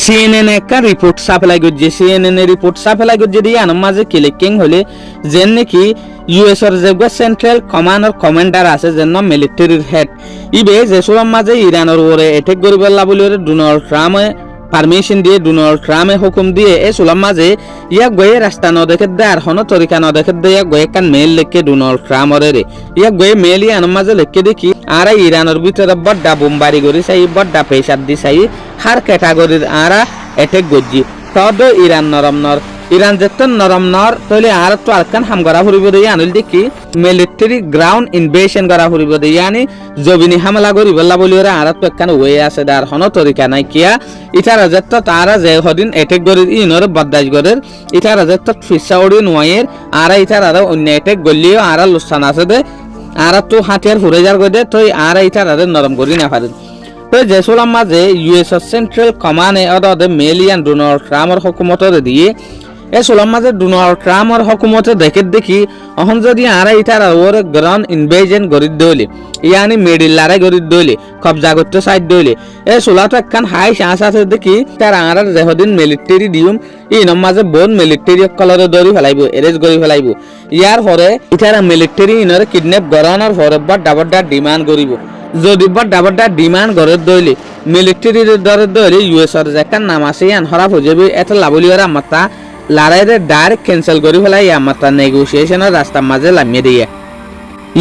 CNN একটা report supply করছে CNN এর রিপোর্ট সাপ্লাই করছে দিয়ে আনার মাঝে ক্লিকিং হলে যেন নাকি ইউএস এর যে সেন্ট্রাল কমান্ড আর কমান্ডার আছে যেন মিলিটারির হেড ইবে যে সবার মাঝে ইরানের উপরে অ্যাটাক করিব বলে ডোনাল্ড ট্রাম্পে পারমিশন দিয়ে ডোনাল্ড ট্রাম্পে হুকুম দিয়ে এই সোলার মাঝে ইয়া গয়ে রাস্তা ন দেখে দেয় আর হনো তরিকা ন দেখে দেয় ইয়া গয়ে কান মেল লিখে ডোনাল্ড ট্রাম্পের ইয়া গয়ে মেল ইয়া আনার মাঝে লিখে দেখি আর ইরানের ভিতরে বড্ডা বোমবারি করি চাই বড্ডা প্রেসার দি চাই হার ক্যাটাগরির আরা অ্যাটাক করছি তদ ইরান নরম নর ইরান যেত নরম নর তাহলে আর তো আরকান হাম করা ফুরিব দিয়ে আনিল দেখি মিলিটারি গ্রাউন্ড ইনভেশন করা ফুরিব দিয়ে ইয়ানি জবিনি হামলা করি বললা বলি ওরা আর তো একখান ওয়ে আছে আর হন তরিকা নাই কিয়া ইটার যেত তারা যে হদিন অ্যাটাক করি ইনর বদাজ করে ইটার যেত ফিসা ওড়ি নোয়ের আর ইটার আর অন্য অ্যাটাক গলিও আর লুসান আছে দে আর তো হাতিয়ার ফুরে যার গদে তো আর ইটার আর নরম করি না পারেন তো যে সোলার মাঝে ইউএস সেন্ট্রাল কমান্ডে অদে মেলিয়ান ডোনাল্ড ট্রাম্পের হুকুমতের দিয়ে এ সোলার মাঝে ডোনাল্ড ট্রাম্পের হুকুমতে দেখি অহন যদি আরা ইটার ওর গ্রাউন্ড ইনভেশন গরি দইলে ইয়ানি মিডিল লড়াই গরি দইলে কবজা করতে সাইড দইলে এ সোলা তো একখান হাই চান্স আছে দেখি তার আর যেহদিন মিলিটারি দিউম ইনর মাঝে বোন মিলিটারি কলরে ধরি ফেলাইব এরেজ করি ফেলাইব ইয়ার পরে ইটার মিলিটারি ইনরে কিডন্যাপ করানোর পরে বড় ডিমান্ড করিব যদি বড় ডিমান্ড করে দইলে মিলিটারির দরে দইলে ইউএস এর যে একটা নাম আছে ইয়ান হরাপ হয়ে যাবে এটা লাভলি ওরা মাত্রা লড়াইরে ডাইরেক্ট ক্যান্সেল করে ফেলাই মাত্রা নেগোসিয়েশনের রাস্তার মাঝে লামিয়ে দিয়ে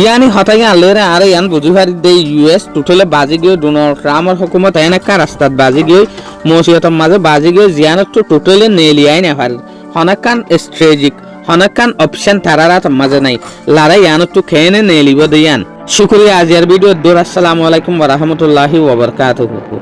ইয়ানি হঠাৎ আনলে আর ইয়ান বুঝি পারি দে ইউএস টোটালে বাজি গিয়ে ডোনাল্ড ট্রাম্পের হুকুমত এন একটা রাস্তাত বাজি গিয়ে মসিয়তের মাঝে বাজি গিয়ে জিয়ান একটু টোটালি নেলিয়াই না পারে হনাকান স্ট্রেটেজিক হনাকান অপশন তারারা মাঝে নাই লড়াই ইয়ান একটু খেয়ে নেলিব দিয়ান শুক্রিয়া আজিয়ার ভিডিও দূর আসসালামু আলাইকুম ওয়া রাহমাতুল্লাহি ওয়া বারাকাতুহু।